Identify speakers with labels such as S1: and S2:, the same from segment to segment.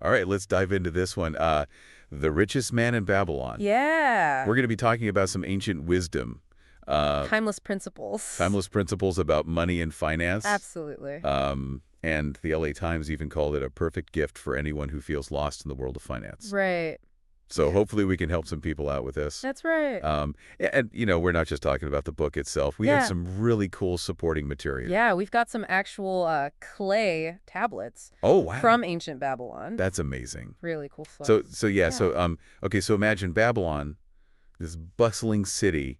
S1: All right, let's dive into this one. The Richest Man in Babylon.
S2: Yeah.
S1: We're going to be talking about some ancient wisdom.
S2: Timeless principles.
S1: Timeless principles about money and finance.
S2: Absolutely.
S1: And the LA Times even called it a perfect gift for anyone who feels lost in the world of finance.
S2: Right.
S1: So hopefully we can help some people out with this.
S2: That's right.
S1: And, we're not just talking about the book itself. We have some really cool supporting material.
S2: Yeah, we've got some actual clay tablets from ancient Babylon.
S1: That's amazing.
S2: Really cool stuff.
S1: So imagine Babylon, this bustling city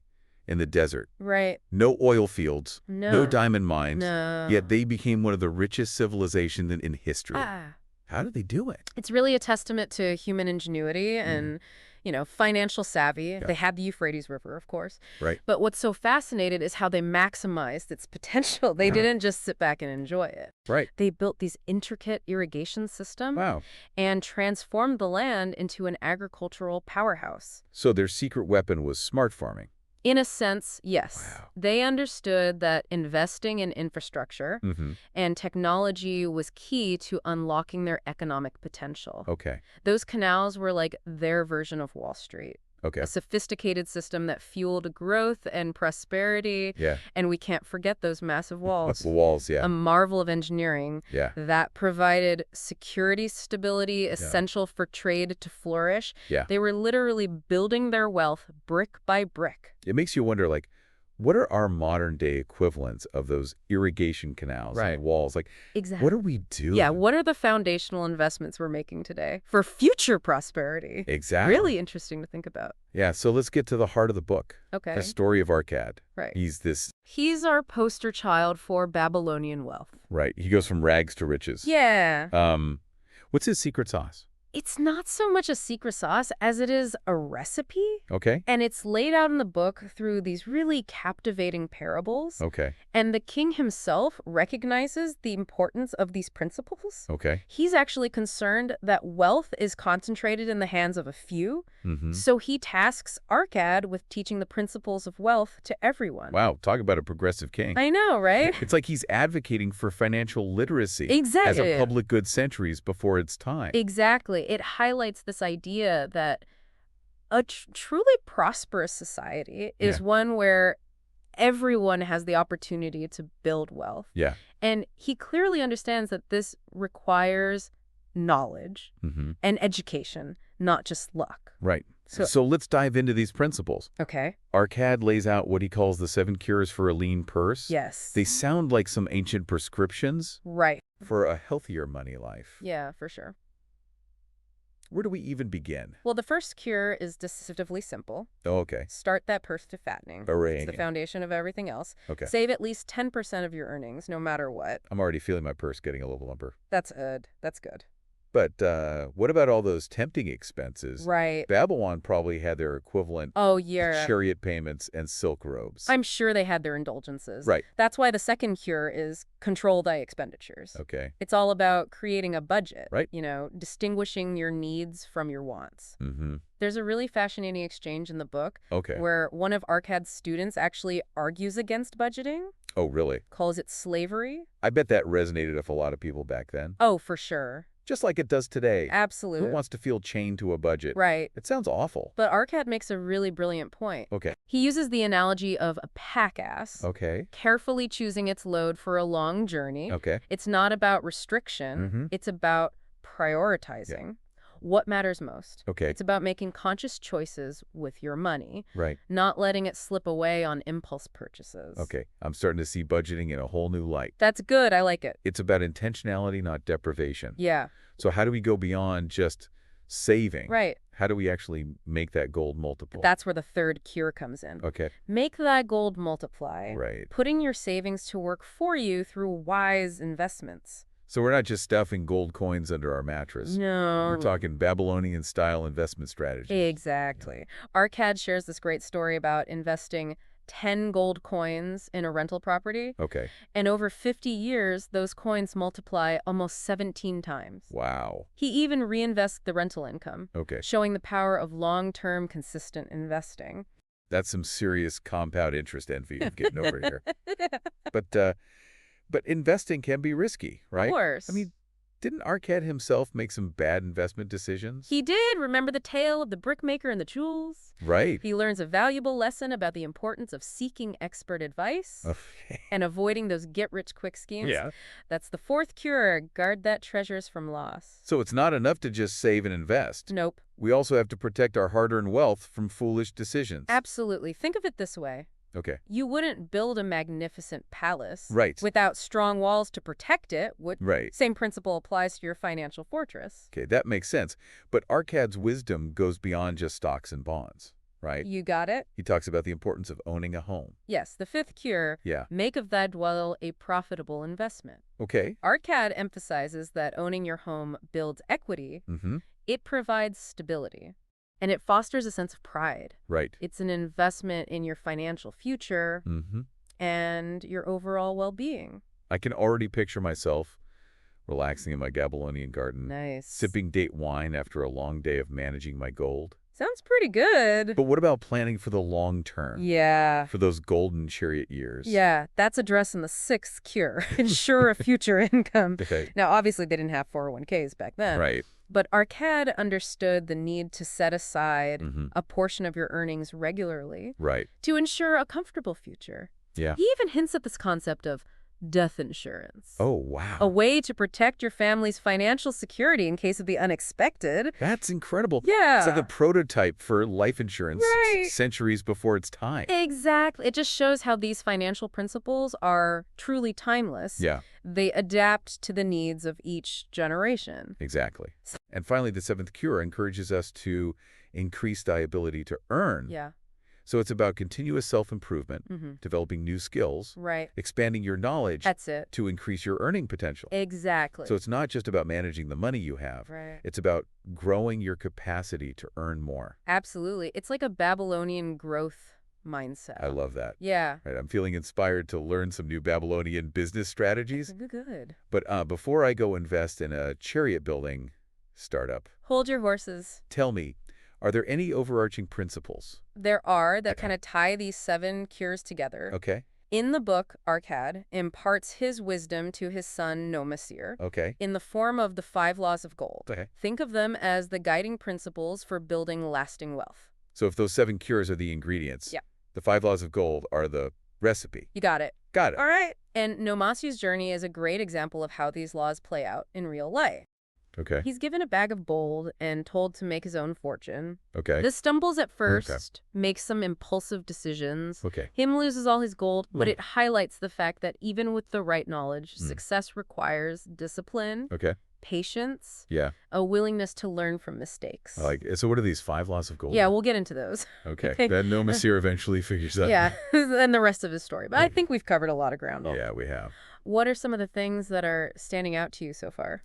S1: in the desert.
S2: Right.
S1: No oil fields, no diamond mines,
S2: No.
S1: yet they became one of the richest civilizations in history. How did they do it?
S2: It's really a testament to human ingenuity and, financial savvy.
S1: Yeah.
S2: They had the Euphrates River, of course.
S1: Right.
S2: But what's so fascinating is how they maximized its potential. They didn't just sit back and enjoy it.
S1: Right.
S2: They built these intricate irrigation systems
S1: Wow.
S2: and transformed the land into an agricultural powerhouse.
S1: So their secret weapon was smart farming.
S2: In a sense, yes.
S1: Wow.
S2: They understood that investing in infrastructure and technology was key to unlocking their economic potential.
S1: Okay.
S2: Those canals were like their version of Wall Street.
S1: Okay.
S2: A sophisticated system that fueled growth and prosperity.
S1: Yeah.
S2: And we can't forget those massive walls.
S1: The walls, yeah.
S2: A marvel of engineering that provided security stability essential for trade to flourish.
S1: Yeah.
S2: They were literally building their wealth brick by brick.
S1: It makes you wonder, what are our modern-day equivalents of those irrigation canals and walls?
S2: Exactly.
S1: What are we doing?
S2: Yeah, what are the foundational investments we're making today for future prosperity?
S1: Exactly.
S2: Really interesting to think about.
S1: Yeah, so let's get to the heart of the book.
S2: Okay.
S1: The story of Arcad.
S2: Right.
S1: He's
S2: our poster child for Babylonian wealth.
S1: Right. He goes from rags to riches.
S2: Yeah.
S1: What's his secret sauce?
S2: It's not so much a secret sauce as it is a recipe.
S1: Okay.
S2: And it's laid out in the book through these really captivating parables.
S1: Okay.
S2: And the king himself recognizes the importance of these principles.
S1: Okay.
S2: He's actually concerned that wealth is concentrated in the hands of a few. So he tasks Arcad with teaching the principles of wealth to everyone.
S1: Wow. Talk about a progressive king.
S2: I know, right?
S1: It's like he's advocating for financial literacy.
S2: Exactly.
S1: As a public good centuries before its time.
S2: Exactly. It highlights this idea that a truly prosperous society is one where everyone has the opportunity to build wealth.
S1: Yeah.
S2: And he clearly understands that this requires knowledge and education, not just luck.
S1: Right. So let's dive into these principles.
S2: Okay.
S1: Arcad lays out what he calls the 7 cures for a lean purse.
S2: Yes.
S1: They sound like some ancient prescriptions.
S2: Right.
S1: For a healthier money life.
S2: Yeah, for sure.
S1: Where do we even begin?
S2: Well, the first cure is deceptively simple.
S1: Oh, okay.
S2: Start that purse to fattening.
S1: Hooray.
S2: It's the foundation of everything else.
S1: Okay.
S2: Save at least 10% of your earnings, no matter what.
S1: I'm already feeling my purse getting a little lumper.
S2: That's good. That's good.
S1: But what about all those tempting expenses?
S2: Right.
S1: Babylon probably had their equivalent chariot payments and silk robes.
S2: I'm sure they had their indulgences.
S1: Right.
S2: That's why the second cure is control thy expenditures.
S1: Okay.
S2: It's all about creating a budget.
S1: Right.
S2: Distinguishing your needs from your wants. There's a really fascinating exchange in the book where one of Arcad's students actually argues against budgeting.
S1: Oh, really?
S2: Calls it slavery.
S1: I bet that resonated with a lot of people back then.
S2: Oh, for sure.
S1: Just like it does today.
S2: Absolutely.
S1: Who wants to feel chained to a budget?
S2: Right.
S1: It sounds awful.
S2: But Arcad makes a really brilliant point.
S1: Okay.
S2: He uses the analogy of a pack-ass.
S1: Okay.
S2: Carefully choosing its load for a long journey.
S1: Okay.
S2: It's not about restriction. It's about prioritizing. What matters most?
S1: Okay.
S2: It's about making conscious choices with your money.
S1: Right.
S2: Not letting it slip away on impulse purchases.
S1: Okay. I'm starting to see budgeting in a whole new light.
S2: That's good. I like it.
S1: It's about intentionality, not deprivation.
S2: Yeah.
S1: So how do we go beyond just saving?
S2: Right.
S1: How do we actually make that gold multiple?
S2: That's where the third cure comes in.
S1: Okay.
S2: Make thy gold multiply.
S1: Right.
S2: Putting your savings to work for you through wise investments.
S1: So we're not just stuffing gold coins under our mattress.
S2: No.
S1: We're talking Babylonian-style investment strategy.
S2: Exactly. Arcad shares this great story about investing 10 gold coins in a rental property.
S1: Okay.
S2: And over 50 years, those coins multiply almost 17 times.
S1: Wow.
S2: He even reinvests the rental income.
S1: Okay.
S2: Showing the power of long-term, consistent investing.
S1: That's some serious compound interest envy I'm getting over here. But investing can be risky, right?
S2: Of course.
S1: I mean, Didn't Arcad himself make some bad investment decisions?
S2: He did. Remember the tale of the brickmaker and the jewels?
S1: Right.
S2: He learns a valuable lesson about the importance of seeking expert advice
S1: Okay.
S2: and avoiding those get-rich-quick schemes.
S1: Yeah.
S2: That's the fourth cure, guard that treasures from loss.
S1: So it's not enough to just save and invest.
S2: Nope.
S1: We also have to protect our hard-earned wealth from foolish decisions.
S2: Absolutely. Think of it this way.
S1: Okay.
S2: You wouldn't build a magnificent palace
S1: Right.
S2: without strong walls to protect it, would?
S1: Right.
S2: Same principle applies to your financial fortress.
S1: Okay, that makes sense. But Arcad's wisdom goes beyond just stocks and bonds, right?
S2: You got it?
S1: He talks about the importance of owning a home.
S2: Yes, the fifth cure,
S1: Yeah.
S2: make of thy dwell a profitable investment.
S1: Okay.
S2: Arcad emphasizes that owning your home builds equity,
S1: Mm-hmm.
S2: it provides stability, and it fosters a sense of pride.
S1: Right.
S2: It's an investment in your financial future
S1: Mm-hmm.
S2: and your overall well-being.
S1: I can already picture myself relaxing in my Babylonian garden,
S2: Nice.
S1: sipping date wine after a long day of managing my gold.
S2: Sounds pretty good.
S1: But what about planning for the long term?
S2: Yeah.
S1: For those golden chariot years?
S2: Yeah, that's addressing the sixth cure. Ensure a future income.
S1: Okay.
S2: Now, obviously, they didn't have 401ks back then.
S1: Right.
S2: But Arcad understood the need to set aside
S1: Mm-hmm.
S2: a portion of your earnings regularly
S1: Right.
S2: to ensure a comfortable future.
S1: Yeah.
S2: He even hints at this concept of death insurance.
S1: Oh, wow.
S2: A way to protect your family's financial security in case of the unexpected.
S1: That's incredible.
S2: Yeah.
S1: It's like a prototype for life insurance
S2: Right.
S1: centuries before its time.
S2: Exactly. It just shows how these financial principles are truly timeless.
S1: Yeah,
S2: They adapt to the needs of each generation.
S1: exactly. And finally, the seventh cure encourages us to increase thy ability to earn.
S2: Yeah.
S1: So it's about continuous self-improvement,
S2: Mm-hmm.
S1: developing new skills,
S2: Right.
S1: expanding your knowledge
S2: That's it.
S1: to increase your earning potential.
S2: Exactly.
S1: So it's not just about managing the money you have.
S2: Right.
S1: It's about growing your capacity to earn more.
S2: Absolutely. It's like a Babylonian growth mindset.
S1: I love that.
S2: Yeah.
S1: Right, I'm feeling inspired to learn some new Babylonian business strategies.
S2: Good.
S1: But before I go invest in a chariot building startup,
S2: Hold your horses.
S1: tell me, are there any overarching principles?
S2: There are that
S1: Okay.
S2: kind of tie these 7 cures together.
S1: Okay,
S2: In the book, Arcad imparts his wisdom to his son Nomasir
S1: okay,
S2: in the form of the 5 laws of gold.
S1: okay.
S2: Think of them as the guiding principles for building lasting wealth.
S1: So if those 7 cures are the ingredients,
S2: Yeah.
S1: the 5 laws of gold are the recipe.
S2: You got it.
S1: Got it.
S2: All right. And Nomasir's journey is a great example of how these laws play out in real life.
S1: Okay,
S2: He's given a bag of gold and told to make his own fortune.
S1: okay,
S2: This stumbles at first, makes some impulsive decisions.
S1: okay.
S2: Him loses all his gold, but
S1: Mm.
S2: it highlights the fact that even with the right knowledge,
S1: Mm.
S2: success requires discipline,
S1: Okay,
S2: patience,
S1: yeah.
S2: a willingness to learn from mistakes.
S1: I like it. So what are these 5 laws of gold?
S2: Yeah, we'll get into those.
S1: Okay, then Nomasir eventually figures that.
S2: Yeah, and the rest of his story. But I think we've covered a lot of ground.
S1: Yeah, we have.
S2: What are some of the things that are standing out to you so far?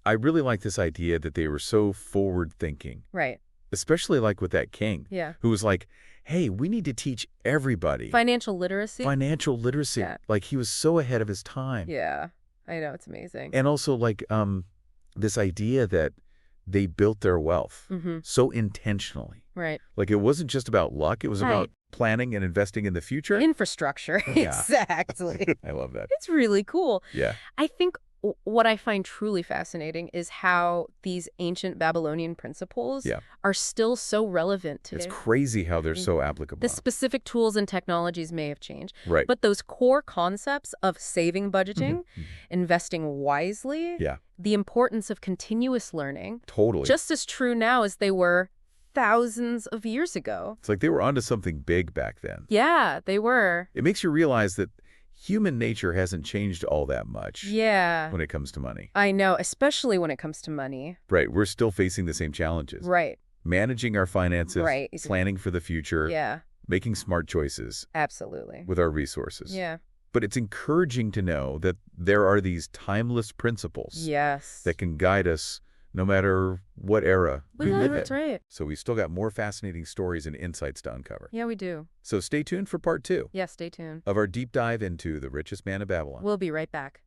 S1: I really like this idea that they were so forward-thinking,
S2: Right.
S1: especially like with that king
S2: Yeah.
S1: who was like, hey, we need to teach everybody
S2: Financial literacy?
S1: financial literacy.
S2: Yeah.
S1: Like he was so ahead of his time.
S2: Yeah. I know. It's amazing.
S1: And also like this idea that they built their wealth
S2: Mm-hmm.
S1: so intentionally.
S2: Right.
S1: Like it wasn't just about luck. It was
S2: Right.
S1: about planning and investing in the future.
S2: Infrastructure.
S1: Yeah.
S2: Exactly.
S1: I love that.
S2: It's really cool.
S1: Yeah.
S2: I think what I find truly fascinating is how these ancient Babylonian principles
S1: Yeah.
S2: are still so relevant today.
S1: It's crazy how they're so applicable.
S2: The specific tools and technologies may have changed,
S1: Right.
S2: but those core concepts of saving budgeting,
S1: Mhm.
S2: investing wisely,
S1: Yeah.
S2: the importance of continuous learning,
S1: Totally.
S2: just as true now as they were thousands of years ago.
S1: It's like they were onto something big back then.
S2: Yeah, they were.
S1: It makes you realize that human nature hasn't changed all that much
S2: Yeah.
S1: when it comes to money.
S2: I know, especially when it comes to money.
S1: Right. We're still facing the same challenges.
S2: Right.
S1: Managing our finances,
S2: Right.
S1: planning for the future,
S2: Yeah,
S1: making smart choices
S2: absolutely.
S1: with our resources.
S2: Yeah.
S1: But it's encouraging to know that there are these timeless principles
S2: Yes.
S1: that can guide us no matter what era we
S2: Yeah,
S1: live
S2: that's
S1: in.
S2: right.
S1: So we still got more fascinating stories and insights to uncover.
S2: Yeah, we do.
S1: So stay tuned for part 2
S2: Yeah, stay tuned.
S1: of our deep dive into the richest man of Babylon.
S2: We'll be right back.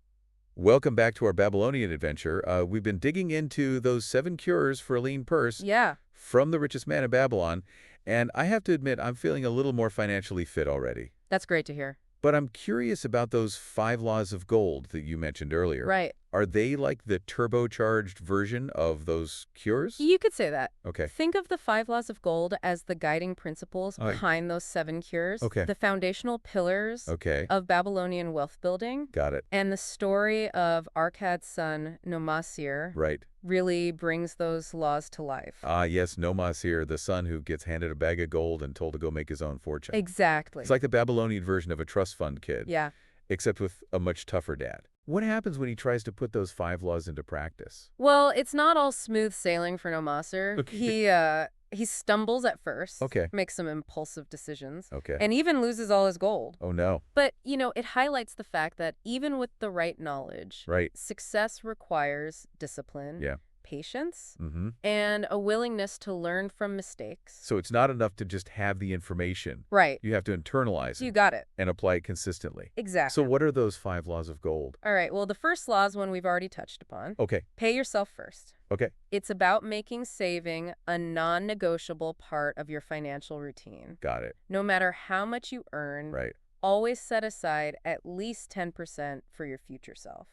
S1: Welcome back to our Babylonian adventure. We've been digging into those 7 cures for a lean purse
S2: Yeah.
S1: from the richest man of Babylon. And I have to admit, I'm feeling a little more financially fit already.
S2: That's great to hear.
S1: But I'm curious about those 5 laws of gold that you mentioned earlier.
S2: Right.
S1: Are they like the turbocharged version of those cures?
S2: You could say that.
S1: Okay.
S2: Think of the 5 laws of gold as the guiding principles
S1: Oh,
S2: behind those 7 cures,
S1: okay.
S2: the foundational pillars
S1: Okay.
S2: of Babylonian wealth building,
S1: Got it.
S2: and the story of Arkad's son, Nomasir,
S1: Right.
S2: really brings those laws to life.
S1: Ah, yes, Nomas here, the son who gets handed a bag of gold and told to go make his own fortune.
S2: Exactly.
S1: It's like the Babylonian version of a trust fund kid.
S2: Yeah.
S1: Except with a much tougher dad. What happens when he tries to put those 5 laws into practice?
S2: Well, it's not all smooth sailing for Nomasir.
S1: Okay.
S2: He stumbles at first,
S1: Okay.
S2: makes some impulsive decisions,
S1: Okay.
S2: and even loses all his gold.
S1: Oh, no.
S2: But, it highlights the fact that even with the right knowledge,
S1: Right.
S2: success requires discipline,
S1: Yeah.
S2: patience,
S1: Mm-hmm.
S2: and a willingness to learn from mistakes.
S1: So it's not enough to just have the information.
S2: Right.
S1: You have to internalize
S2: You
S1: it
S2: got it.
S1: and apply it consistently.
S2: Exactly.
S1: So what are those 5 laws of gold?
S2: All right. Well, the first law is one we've already touched upon.
S1: Okay.
S2: Pay yourself first.
S1: Okay.
S2: It's about making saving a non-negotiable part of your financial routine.
S1: Got it.
S2: No matter how much you earn,
S1: Right.
S2: always set aside at least 10% for your future self.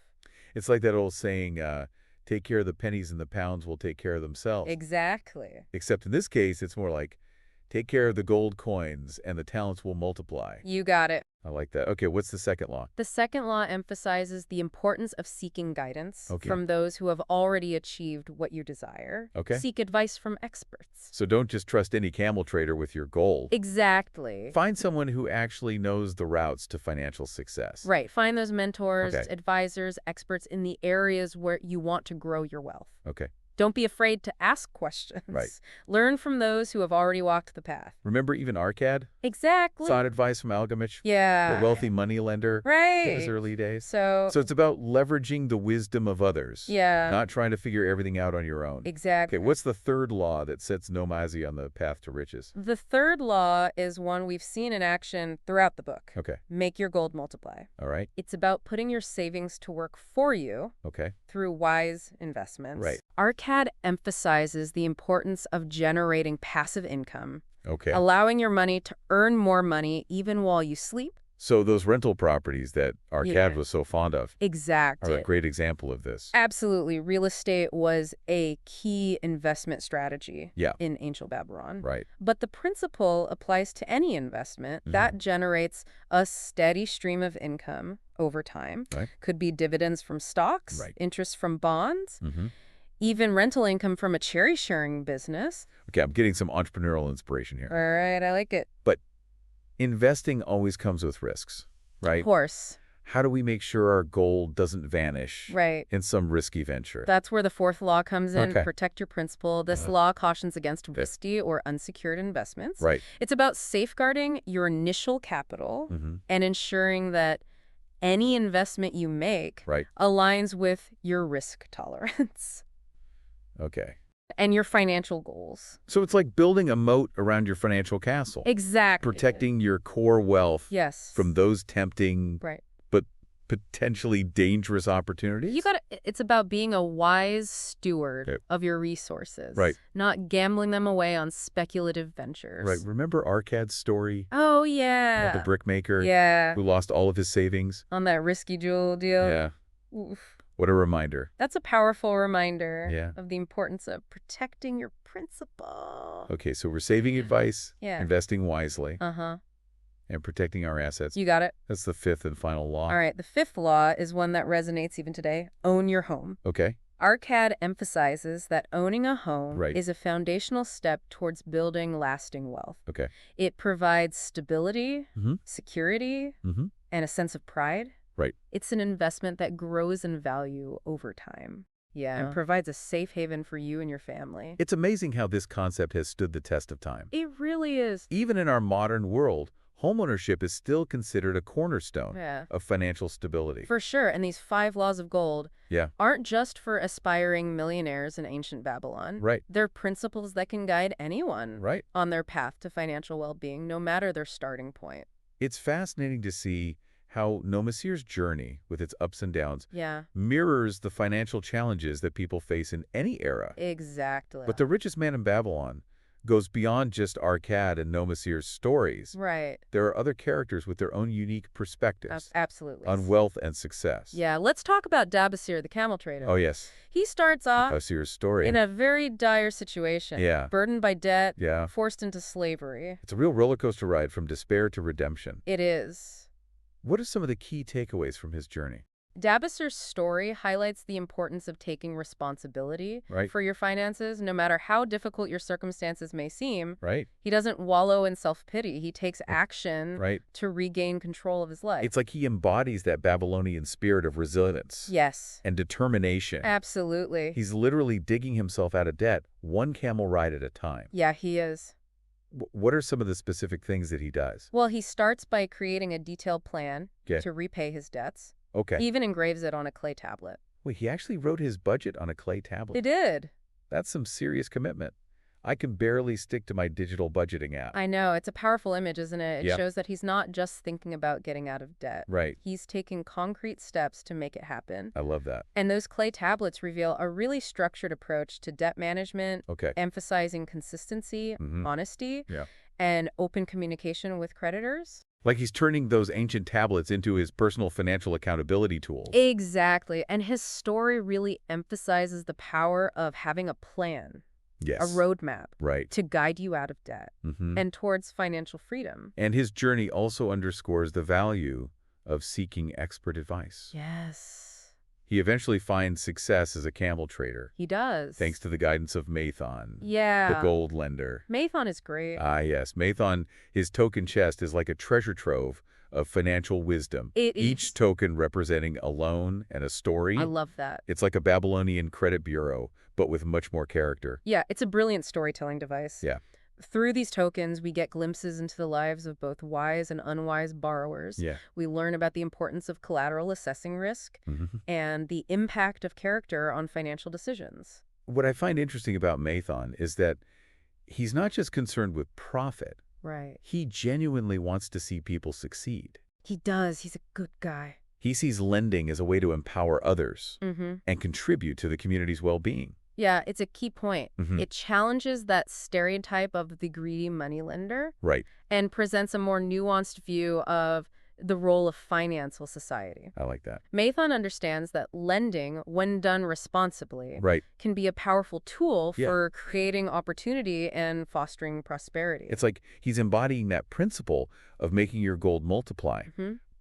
S1: It's like that old saying, take care of the pennies and the pounds will take care of themselves.
S2: Exactly.
S1: Except in this case, it's more like, take care of the gold coins and the talents will multiply.
S2: You got it.
S1: I like that. Okay, what's the second law?
S2: The second law emphasizes the importance of seeking guidance
S1: Okay.
S2: from those who have already achieved what you desire.
S1: Okay.
S2: Seek advice from experts.
S1: So don't just trust any camel trader with your gold.
S2: Exactly.
S1: Find someone who actually knows the routes to financial success.
S2: Right. Find those mentors,
S1: Okay.
S2: advisors, experts in the areas where you want to grow your wealth.
S1: Okay.
S2: Don't be afraid to ask questions.
S1: Right.
S2: Learn from those who have already walked the path.
S1: Remember even Arkad?
S2: Exactly.
S1: Sought advice from Algamich,
S2: Yeah.
S1: the wealthy moneylender
S2: Right.
S1: in his early days.
S2: So
S1: So it's about leveraging the wisdom of others.
S2: yeah.
S1: Not trying to figure everything out on your own.
S2: Exactly.
S1: Okay, what's the third law that sets Nomazi on the path to riches?
S2: The third law is one we've seen in action throughout the book.
S1: Okay.
S2: Make your gold multiply.
S1: All right.
S2: It's about putting your savings to work for you
S1: Okay.
S2: through wise investments.
S1: Right.
S2: Arkad emphasizes the importance of generating passive income,
S1: Okay.
S2: allowing your money to earn more money even while you sleep.
S1: So those rental properties that Arkad
S2: Yeah.
S1: was so fond of are
S2: Exactly.
S1: a great example of this.
S2: Absolutely. Real estate was a key investment strategy
S1: Yeah.
S2: in ancient Babylon.
S1: Right.
S2: But the principle applies to any investment that generates a steady stream of income over time.
S1: Right.
S2: Could be dividends from stocks,
S1: Right.
S2: interest from bonds,
S1: Mm-hmm.
S2: even rental income from a cherry-sharing business.
S1: Okay, I'm getting some entrepreneurial inspiration here.
S2: All right, I like it.
S1: Investing always comes with risks, right?
S2: Of course.
S1: How do we make sure our gold doesn't vanish
S2: Right.
S1: in some risky venture?
S2: That's where the fourth law comes in.
S1: Okay.
S2: Protect your principal. This law cautions against
S1: Okay.
S2: risky or unsecured investments.
S1: Right.
S2: It's about safeguarding your initial capital
S1: Mm-hmm.
S2: and ensuring that any investment you make
S1: Right.
S2: aligns with your risk tolerance
S1: Okay.
S2: and your financial goals.
S1: So it's like building a moat around your financial castle,
S2: Exactly.
S1: protecting your core wealth
S2: Yes.
S1: from those tempting
S2: Right.
S1: but potentially dangerous opportunities.
S2: You got it's about being a wise steward
S1: Okay.
S2: of your resources.
S1: Right.
S2: Not gambling them away on speculative ventures.
S1: Right. Remember Arkad's story?
S2: Oh,
S1: About
S2: yeah.
S1: the brickmaker
S2: Yeah.
S1: who lost all of his savings?
S2: On that risky jewel deal.
S1: Yeah.
S2: Oof.
S1: What a reminder.
S2: That's a powerful reminder
S1: Yeah.
S2: of the importance of protecting your principal.
S1: Okay, so we're saving advice,
S2: Yeah.
S1: investing wisely,
S2: Uh-huh.
S1: and protecting our assets.
S2: You got it.
S1: That's the fifth and final law.
S2: All right. The fifth law is one that resonates even today. Own your home.
S1: Okay.
S2: Arkad emphasizes that owning a home
S1: Right.
S2: is a foundational step towards building lasting wealth.
S1: Okay.
S2: It provides stability,
S1: Mhm.
S2: security,
S1: Mm-hmm.
S2: and a sense of pride.
S1: Right.
S2: It's an investment that grows in value over time. Yeah, and provides a safe haven for you and your family.
S1: It's amazing how this concept has stood the test of time.
S2: It really is.
S1: Even in our modern world, homeownership is still considered a cornerstone
S2: Yeah.
S1: of financial stability.
S2: For sure. And these 5 laws of gold
S1: Yeah.
S2: aren't just for aspiring millionaires in ancient Babylon.
S1: Right.
S2: They're principles that can guide anyone
S1: Right.
S2: on their path to financial well-being, no matter their starting point.
S1: It's fascinating to see how Nomasir's journey, with its ups and downs,
S2: Yeah,
S1: mirrors the financial challenges that people face in any era.
S2: exactly.
S1: But the richest man in Babylon, goes beyond just Arkad and Nomasir's stories.
S2: Right.
S1: There are other characters with their own unique perspectives
S2: Absolutely.
S1: on wealth and success.
S2: Yeah, let's talk about Dabasir, the camel trader.
S1: Oh, yes.
S2: He starts off
S1: Dabasir's story.
S2: in a very dire situation.
S1: Yeah.
S2: Burdened by debt.
S1: Yeah.
S2: Forced into slavery.
S1: It's a real roller coaster ride from despair to redemption.
S2: It is.
S1: What are some of the key takeaways from his journey?
S2: Dabasir's story highlights the importance of taking responsibility
S1: Right.
S2: for your finances, no matter how difficult your circumstances may seem.
S1: Right?
S2: He doesn't wallow in self-pity. He takes action
S1: Right.
S2: to regain control of his life.
S1: It's like he embodies that Babylonian spirit of resilience.
S2: Yes.
S1: And determination.
S2: Absolutely.
S1: He's literally digging himself out of debt, one camel ride at a time.
S2: Yeah, he is.
S1: What are some of the specific things that he does?
S2: Well, he starts by creating a detailed plan
S1: Okay.
S2: to repay his debts.
S1: Okay.
S2: He even engraves it on a clay tablet.
S1: Wait, he actually wrote his budget on a clay tablet.
S2: He did.
S1: That's some serious commitment. I can barely stick to my digital budgeting app.
S2: I know. It's a powerful image, isn't it? It
S1: Yeah.
S2: shows that he's not just thinking about getting out of debt.
S1: Right.
S2: He's taking concrete steps to make it happen.
S1: I love that.
S2: And those clay tablets reveal a really structured approach to debt management,
S1: Okay.
S2: emphasizing consistency, honesty,
S1: Yeah.
S2: and open communication with creditors.
S1: Like he's turning those ancient tablets into his personal financial accountability tools.
S2: Exactly. And his story really emphasizes the power of having a plan,
S1: Yes.
S2: a roadmap
S1: Right.
S2: to guide you out of debt and towards financial freedom.
S1: And his journey also underscores the value of seeking expert advice.
S2: Yes.
S1: He eventually finds success as a camel trader,
S2: He does.
S1: thanks to the guidance of Mathon,
S2: Yeah.
S1: the gold lender.
S2: Mathon is great.
S1: Ah, yes. Mathon, his token chest is like a treasure trove of financial wisdom.
S2: It
S1: Each
S2: is.
S1: token representing a loan and a story.
S2: I love that.
S1: It's like a Babylonian credit bureau, but with much more character.
S2: Yeah, it's a brilliant storytelling device.
S1: Yeah.
S2: Through these tokens, we get glimpses into the lives of both wise and unwise borrowers.
S1: Yeah.
S2: We learn about the importance of collateral assessing risk and the impact of character on financial decisions.
S1: What I find interesting about Mathon is that he's not just concerned with profit.
S2: Right.
S1: He genuinely wants to see people succeed.
S2: He does. He's a good guy.
S1: He sees lending as a way to empower others and contribute to the community's well-being.
S2: Yeah, it's a key point.
S1: Mhm.
S2: It challenges that stereotype of the greedy moneylender
S1: Right.
S2: and presents a more nuanced view of the role of financial society.
S1: I like that.
S2: Mathon understands that lending, when done responsibly,
S1: Right.
S2: can be a powerful tool
S1: Yeah.
S2: for creating opportunity and fostering prosperity.
S1: It's like he's embodying that principle of making your gold multiply,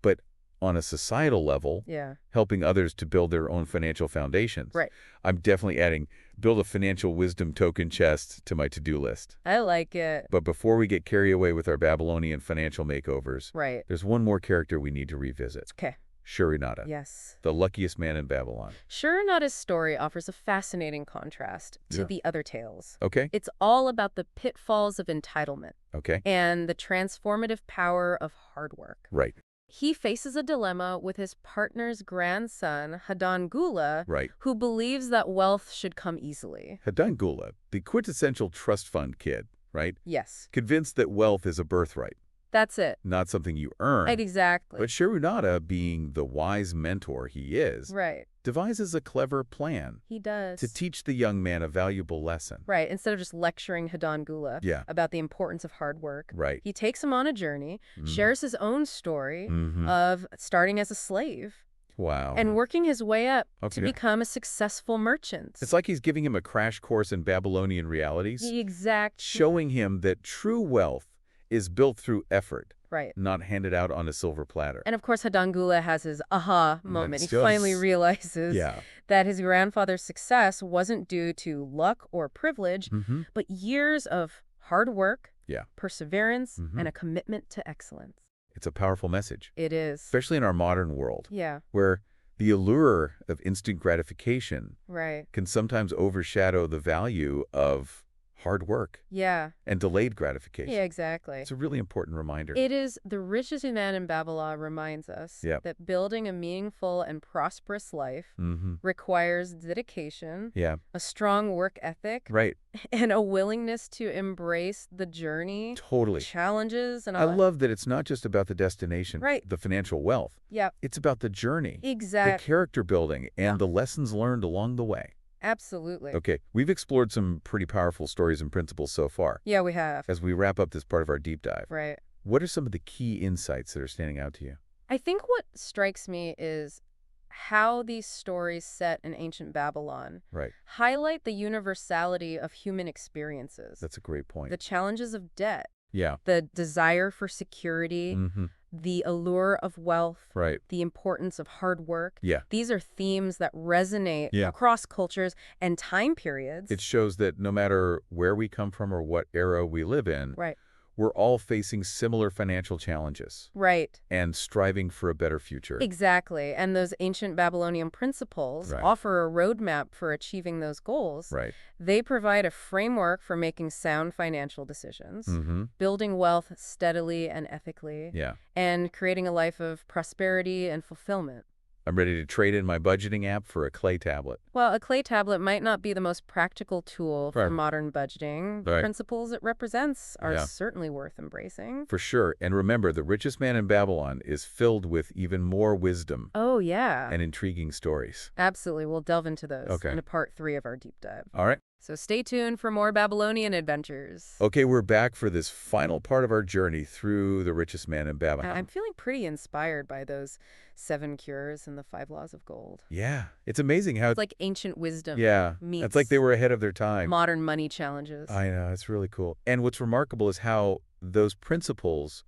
S1: but on a societal level,
S2: Yeah.
S1: helping others to build their own financial foundations.
S2: Right.
S1: I'm definitely adding build a financial wisdom token chest to my to-do list.
S2: I like it.
S1: But before we get carried away with our Babylonian financial makeovers,
S2: Right.
S1: there's one more character we need to revisit.
S2: Okay.
S1: Shurinata,
S2: Yes.
S1: the luckiest man in Babylon.
S2: Shurinata's story offers a fascinating contrast to
S1: Yeah.
S2: the other tales.
S1: Okay?
S2: It's all about the pitfalls of entitlement
S1: Okay.
S2: and the transformative power of hard work.
S1: Right.
S2: He faces a dilemma with his partner's grandson, Hadan Gula,
S1: Right.
S2: who believes that wealth should come easily.
S1: Hadan Gula, the quintessential trust fund kid, right?
S2: Yes,
S1: Convinced that wealth is a birthright,
S2: that's it.
S1: not something you earn.
S2: Exactly.
S1: But Shurinata, being the wise mentor he is,
S2: Right.
S1: devises a clever plan
S2: He does.
S1: to teach the young man a valuable lesson.
S2: Right. Instead of just lecturing Hadan Gula
S1: Yeah.
S2: about the importance of hard work,
S1: Right.
S2: he takes him on a journey, shares his own story
S1: Mhm.
S2: of starting as a slave
S1: Wow.
S2: and working his way up to
S1: Okay.
S2: become a successful merchant.
S1: It's like he's giving him a crash course in Babylonian realities,
S2: the exact
S1: showing him that true wealth is built through effort,
S2: right.
S1: not handed out on a silver platter.
S2: And of course, Hadan Gula has his aha moment. He
S1: Yes.
S2: finally realizes
S1: Yeah.
S2: that his grandfather's success wasn't due to luck or privilege, but years of hard work,
S1: Yeah.
S2: perseverance, and a commitment to excellence.
S1: It's a powerful message,
S2: It is.
S1: especially in our modern world,
S2: Yeah,
S1: where the allure of instant gratification
S2: right.
S1: can sometimes overshadow the value of hard work
S2: Yeah,
S1: and delayed gratification.
S2: yeah, exactly.
S1: It's a really important reminder.
S2: It is the richest man in Babylon reminds us
S1: Yep.
S2: that building a meaningful and prosperous life
S1: Mm-hmm.
S2: requires dedication,
S1: Yeah,
S2: a strong work ethic,
S1: right.
S2: and a willingness to embrace the journey,
S1: Totally.
S2: challenges, and
S1: I
S2: all.
S1: love that it's not just about the destination,
S2: Right.
S1: the financial wealth.
S2: Yeah,
S1: It's about the journey, the
S2: exactly.
S1: character building, and the lessons learned along the way.
S2: Absolutely.
S1: Okay, we've explored some pretty powerful stories and principles so far.
S2: Yeah, we have.
S1: As we wrap up this part of our deep dive,
S2: Right.
S1: what are some of the key insights that are standing out to you?
S2: I think what strikes me is how these stories set in ancient Babylon
S1: Right.
S2: highlight the universality of human experiences,
S1: That's a great point.
S2: the challenges of debt,
S1: Yeah.
S2: the desire for security,
S1: Mm-hmm.
S2: the allure of wealth,
S1: Right.
S2: the importance of hard work.
S1: Yeah.
S2: These are themes that resonate
S1: Yeah.
S2: across cultures and time periods.
S1: It shows that no matter where we come from or what era we live in,
S2: Right.
S1: we're all facing similar financial challenges
S2: Right.
S1: and striving for a better future.
S2: Exactly. And those ancient Babylonian principles
S1: Right.
S2: offer a roadmap for achieving those goals.
S1: Right.
S2: They provide a framework for making sound financial decisions,
S1: Mm-hmm.
S2: building wealth steadily and ethically,
S1: Yeah.
S2: and creating a life of prosperity and fulfillment.
S1: I'm ready to trade in my budgeting app for a clay tablet.
S2: Well, a clay tablet might not be the most practical tool for
S1: Right.
S2: modern budgeting. The
S1: Right.
S2: principles it represents are
S1: Yeah.
S2: certainly worth embracing.
S1: For sure. And remember, The Richest Man in Babylon is filled with even more wisdom
S2: Oh, yeah.
S1: and intriguing stories.
S2: Absolutely. We'll delve into those
S1: Okay.
S2: in a part 3 of our deep dive.
S1: All right.
S2: So stay tuned for more Babylonian adventures.
S1: Okay, we're back for this final part of our journey through The Richest Man in Babylon.
S2: I'm feeling pretty inspired by those 7 cures and the 5 laws of gold.
S1: Yeah. It's amazing how...
S2: It's like ancient wisdom
S1: yeah.
S2: meets
S1: It's like they were ahead of their time.
S2: modern money challenges.
S1: I know. It's really cool. And what's remarkable is how those principles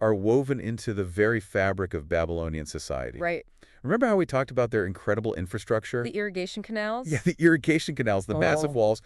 S1: are woven into the very fabric of Babylonian society.
S2: Right.
S1: Remember how we talked about their incredible infrastructure?
S2: The irrigation canals?
S1: Yeah, the irrigation canals, the massive
S2: Oh.
S1: walls.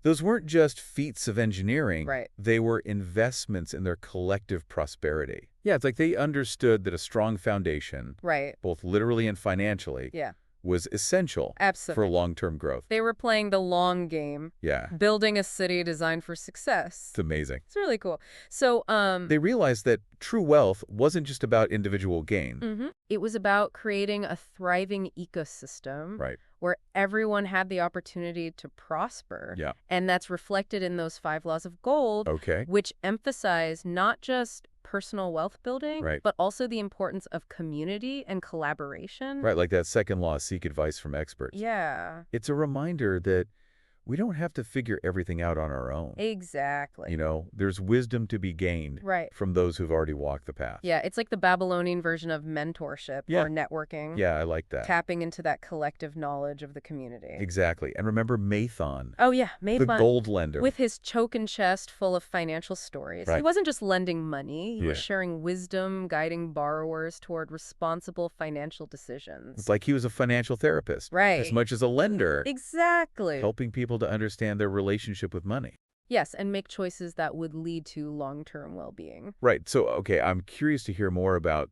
S1: Those weren't just feats of engineering.
S2: Right.
S1: They were investments in their collective prosperity. Yeah, it's like they understood that a strong foundation,
S2: Right.
S1: both literally and financially,
S2: Yeah.
S1: was essential
S2: Absolutely.
S1: for long-term growth.
S2: They were playing the long game,
S1: Yeah,
S2: building a city designed for success.
S1: it's amazing.
S2: It's really cool. So,
S1: They realized that true wealth wasn't just about individual gain.
S2: it was about creating a thriving ecosystem
S1: Right.
S2: where everyone had the opportunity to prosper.
S1: Yeah.
S2: And that's reflected in those 5 laws of gold,
S1: Okay.
S2: which emphasize not just personal wealth building,
S1: Right.
S2: but also the importance of community and collaboration.
S1: Right, like that second law, seek advice from experts.
S2: Yeah,
S1: It's a reminder that we don't have to figure everything out on our own.
S2: exactly.
S1: You know, there's wisdom to be gained
S2: Right.
S1: from those who've already walked the path.
S2: Yeah, it's like the Babylonian version of mentorship
S1: Yeah.
S2: or networking.
S1: Yeah, I like that.
S2: Tapping into that collective knowledge of the community.
S1: Exactly. And remember Mathon,
S2: Oh, yeah,
S1: the
S2: Mayfun.
S1: gold lender.
S2: With his choken chest full of financial stories. He
S1: Right.
S2: wasn't just lending money, he was
S1: Yeah.
S2: sharing wisdom, guiding borrowers toward responsible financial decisions.
S1: It's like he was a financial therapist.
S2: Right.
S1: As much as a lender,
S2: Exactly.
S1: helping people to understand their relationship with money.
S2: Yes, and make choices that would lead to long-term well-being.
S1: Right. So, okay, I'm curious to hear more about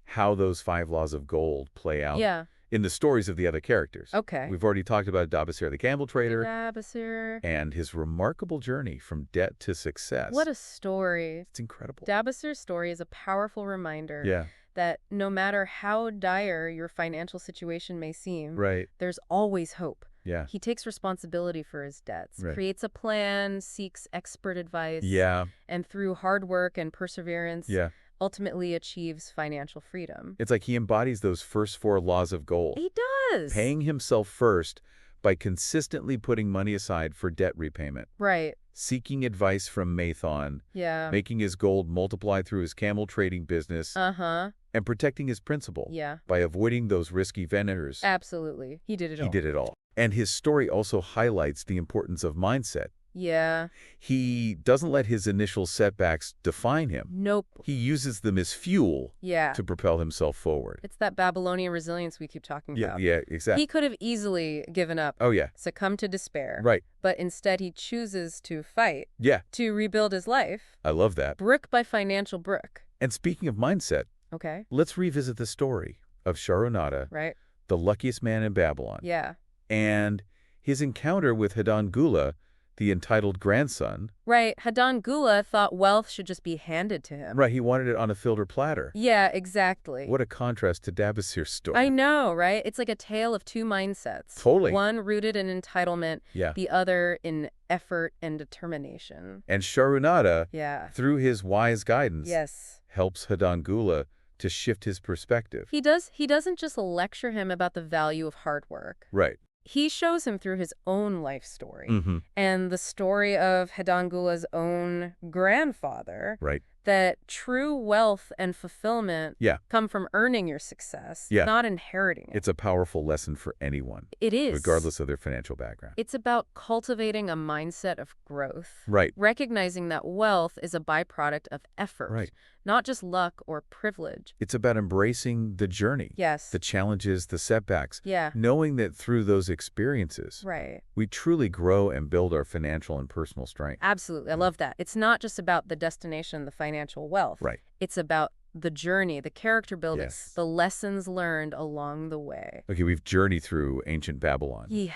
S1: how those 5 laws of gold play out
S2: Yeah,
S1: in the stories of the other characters.
S2: okay.
S1: We've already talked about Dabasir the camel trader
S2: Dabasir.
S1: and his remarkable journey from debt to success.
S2: What a story.
S1: It's incredible.
S2: Dabasir's story is a powerful reminder
S1: Yeah,
S2: that no matter how dire your financial situation may seem,
S1: right.
S2: there's always hope.
S1: Yeah.
S2: He takes responsibility for his debts,
S1: Right.
S2: creates a plan, seeks expert advice,
S1: Yeah.
S2: and through hard work and perseverance,
S1: Yeah.
S2: ultimately achieves financial freedom.
S1: It's like he embodies those first 4 laws of gold.
S2: He does.
S1: Paying himself first by consistently putting money aside for debt repayment,
S2: Right.
S1: seeking advice from Mathon,
S2: Yeah.
S1: making his gold multiply through his camel trading business,
S2: Uh-huh.
S1: and protecting his principal
S2: Yeah.
S1: by avoiding those risky vendors.
S2: Absolutely. He did it all.
S1: He did it all. And his story also highlights the importance of mindset.
S2: Yeah.
S1: He doesn't let his initial setbacks define him.
S2: Nope.
S1: He uses them as fuel
S2: Yeah.
S1: to propel himself forward.
S2: It's that Babylonian resilience we keep talking
S1: Yeah,
S2: about.
S1: yeah, exactly.
S2: He could have easily given up,
S1: Oh, yeah,
S2: succumbed to despair.
S1: right.
S2: But instead he chooses to fight,
S1: Yeah,
S2: to rebuild his life,
S1: I love that.
S2: brick by financial brick.
S1: And speaking of mindset,
S2: Okay?
S1: let's revisit the story of Sharonada,
S2: Right?
S1: the luckiest man in Babylon,
S2: Yeah.
S1: and his encounter with Hadan Gula, the entitled grandson.
S2: Right. Hadan Gula thought wealth should just be handed to him.
S1: Right, he wanted it on a silver platter.
S2: Yeah, exactly.
S1: What a contrast to Dabasir's story.
S2: I know, right? It's like a tale of 2 mindsets.
S1: Totally.
S2: One rooted in entitlement,
S1: Yeah.
S2: the other in effort and determination.
S1: And Sharonada,
S2: Yeah.
S1: through his wise guidance,
S2: Yes.
S1: helps Hadan Gula to shift his perspective.
S2: He doesn't just lecture him about the value of hard work.
S1: Right.
S2: He shows him through his own life story
S1: Mm-hmm.
S2: and the story of Hedangula's own grandfather,
S1: Right.
S2: that true wealth and fulfillment
S1: Yeah.
S2: come from earning your success,
S1: Yeah.
S2: not inheriting it.
S1: It's a powerful lesson for anyone,
S2: It is.
S1: regardless of their financial background.
S2: It's about cultivating a mindset of growth.
S1: Right.
S2: Recognizing that wealth is a byproduct of effort,
S1: Right.
S2: not just luck or privilege.
S1: It's about embracing the journey,
S2: Yes.
S1: the challenges, the setbacks,
S2: Yeah.
S1: knowing that through those experiences,
S2: Right.
S1: we truly grow and build our financial and personal strength.
S2: Absolutely. I love that. It's not just about the destination, the financial wealth.
S1: Right.
S2: It's about the journey, the character building,
S1: Yes.
S2: the lessons learned along the way.
S1: Okay, we've journeyed through ancient Babylon,
S2: Yeah.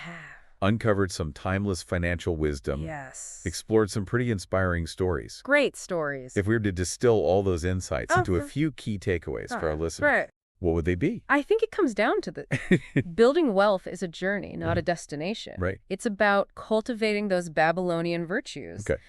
S1: uncovered some timeless financial wisdom,
S2: Yes.
S1: explored some pretty inspiring stories.
S2: Great stories.
S1: If we were to distill all those insights
S2: Oh,
S1: into a
S2: for-
S1: few key takeaways for our listeners,
S2: Right.
S1: what would they be?
S2: I think it comes down to the building wealth is a journey, not a destination.
S1: Right.
S2: It's about cultivating those Babylonian virtues.
S1: Okay.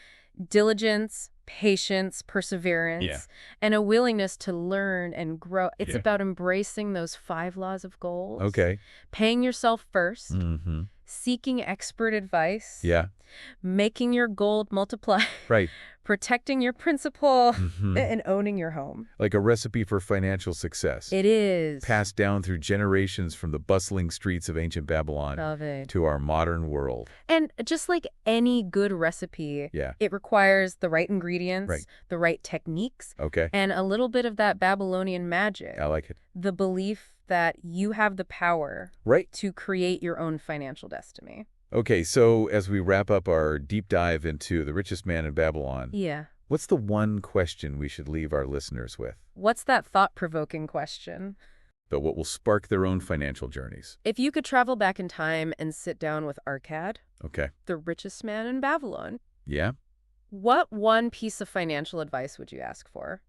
S2: Diligence, patience, perseverance,
S1: Yeah.
S2: and a willingness to learn and grow. It's
S1: Yeah.
S2: about embracing those 5 laws of gold.
S1: Okay.
S2: Paying yourself first,
S1: Mm-hmm.
S2: seeking expert advice,
S1: Yeah.
S2: making your gold multiply,
S1: Right.
S2: protecting your principal,
S1: Mhm.
S2: and owning your home.
S1: Like a recipe for financial success.
S2: It is.
S1: Passed down through generations from the bustling streets of ancient Babylon
S2: Love it.
S1: to our modern world.
S2: And just like any good recipe,
S1: Yeah.
S2: it requires the right ingredients,
S1: Right.
S2: the right techniques,
S1: Okay.
S2: and a little bit of that Babylonian magic.
S1: I like it.
S2: The belief that you have the power
S1: Right.
S2: to create your own financial destiny.
S1: Okay, so as we wrap up our deep dive into The Richest Man in Babylon,
S2: Yeah.
S1: what's the one question we should leave our listeners with?
S2: What's that thought-provoking question?
S1: But what will spark their own financial journeys?
S2: If you could travel back in time and sit down with Arcad,
S1: Okay.
S2: the richest man in Babylon,
S1: Yeah?
S2: what one piece of financial advice would you ask for?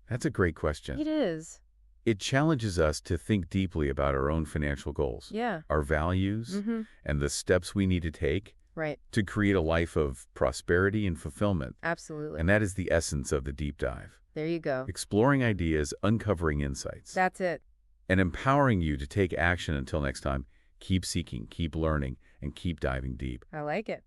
S1: That's a great question.
S2: It is.
S1: It challenges us to think deeply about our own financial goals,
S2: Yeah.
S1: our values,
S2: Mm-hmm.
S1: and the steps we need to take
S2: Right.
S1: to create a life of prosperity and fulfillment.
S2: Absolutely.
S1: And that is the essence of the deep dive.
S2: There you go.
S1: Exploring ideas, uncovering insights,
S2: That's it.
S1: and empowering you to take action. Until next time, keep seeking, keep learning, and keep diving deep.
S2: I like it.